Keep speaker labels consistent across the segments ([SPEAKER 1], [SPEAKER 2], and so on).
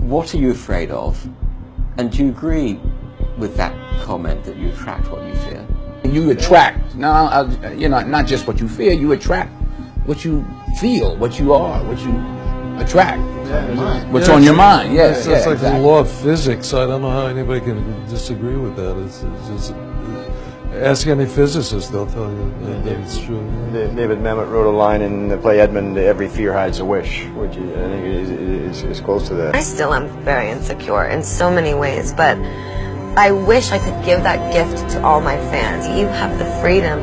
[SPEAKER 1] what are you afraid of? And do you agree with that comment that you attract what you fear?
[SPEAKER 2] You attract, not just what you fear, you attract what you feel, what you are, what you attract. What's on your mind,
[SPEAKER 3] It's like
[SPEAKER 2] exactly.
[SPEAKER 3] the law of physics. I don't know how anybody can disagree with that. It's just, ask any physicist, they'll tell you that it's true.
[SPEAKER 4] David Mamet wrote a line in the play Edmund, "Every fear hides a wish," which I think is close to that.
[SPEAKER 5] I still am very insecure in so many ways, but I wish I could give that gift to all my fans. You have the freedom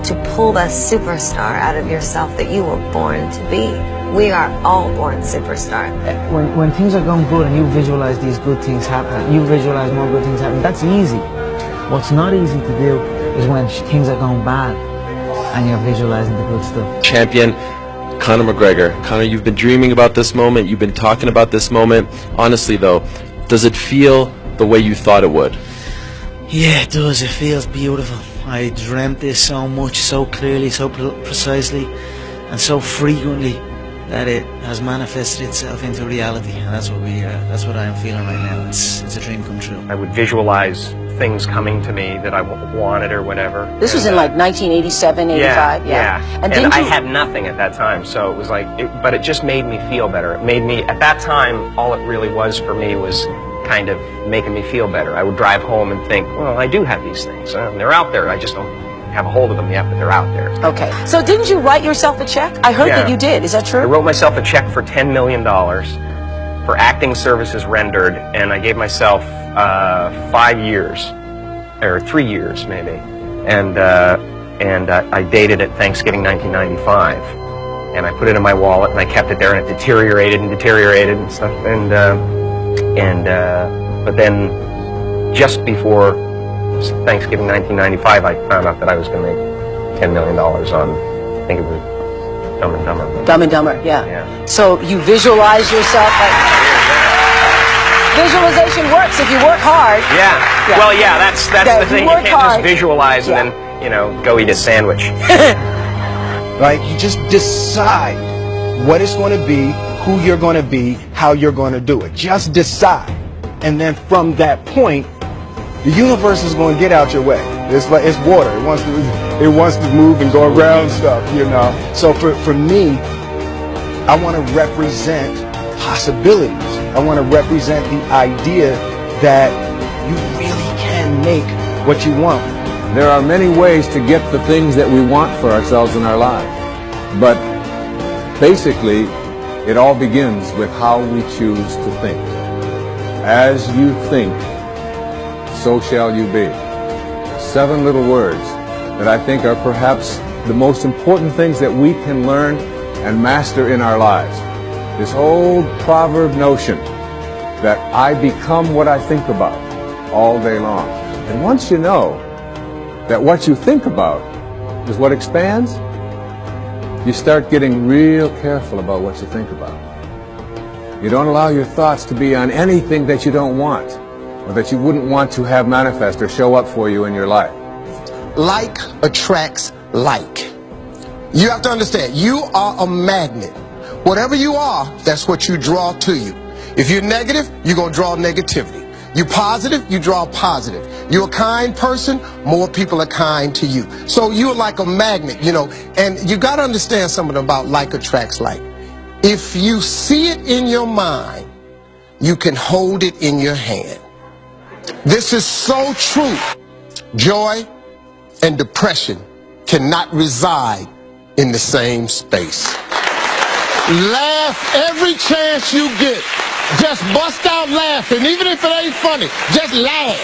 [SPEAKER 5] to pull the superstar out of yourself that you were born to be. We are all born superstars.
[SPEAKER 6] When things are going good and you visualize these good things happen, you visualize more good things happen, that's easy. What's not easy to do is when things are going bad and you're visualizing the good stuff.
[SPEAKER 7] Champion Conor McGregor. Conor, you've been dreaming about this moment, you've been talking about this moment. Honestly though, does it feel the way you thought it would?
[SPEAKER 6] Yeah, it does. It feels beautiful. I dreamt this so much, so clearly, so precisely, and so frequently that it has manifested itself into reality. And that's what I am feeling right now. It's a dream come true.
[SPEAKER 8] I would visualize things coming to me that I wanted or whatever.
[SPEAKER 9] This was in like 1987, 85,
[SPEAKER 8] yeah.
[SPEAKER 9] And
[SPEAKER 8] I had nothing at that time, so it was like, but it just made me feel better. It made me, at that time, all it really was for me was kind of making me feel better. I would drive home and think, well, I do have these things. They're out there. I just don't have a hold of them yet, but they're out there.
[SPEAKER 9] Okay. So didn't you write yourself a check? I heard that you did. Is that true?
[SPEAKER 8] I wrote myself a check for $10 million for acting services rendered, and I gave myself 5 years, or 3 years maybe. And I dated it Thanksgiving 1995. And I put it in my wallet, and I kept it there, and it deteriorated and stuff. But then, just before Thanksgiving 1995, I found out that I was going to make $10 million on, I think it was Dumb and Dumber.
[SPEAKER 9] Dumb and Dumber, yeah. So you visualize yourself. Visualization works if you work hard.
[SPEAKER 8] Yeah. Well, yeah, that's the thing. You can't just visualize and then, go eat a sandwich.
[SPEAKER 10] Right? You just decide what it's going to be, who you're going to be, how you're going to do it. Just decide. And then from that point, the universe is going to get out your way. It's like it's water. It wants to move and go around stuff, So for me, I want to represent possibilities. I want to represent the idea that you really can make what you want.
[SPEAKER 2] There are many ways to get the things that we want for ourselves in our lives. But basically, it all begins with how we choose to think. As you think, so shall you be. 7 little words that I think are perhaps the most important things that we can learn and master in our lives. This old proverb notion that I become what I think about all day long. And once you know that what you think about is what expands, you start getting real careful about what you think about. You don't allow your thoughts to be on anything that you don't want, or that you wouldn't want to have manifest or show up for you in your life.
[SPEAKER 11] Like attracts like. You have to understand, you are a magnet. Whatever you are, that's what you draw to you. If you're negative, you're going to draw negativity. You're positive, you draw positive. You're a kind person, more people are kind to you. So you're like a magnet, and you got to understand something about like attracts like. If you see it in your mind, you can hold it in your hand. This is so true. Joy and depression cannot reside in the same space. Laugh every chance you get. Just bust out laughing, even if it ain't funny. Just laugh.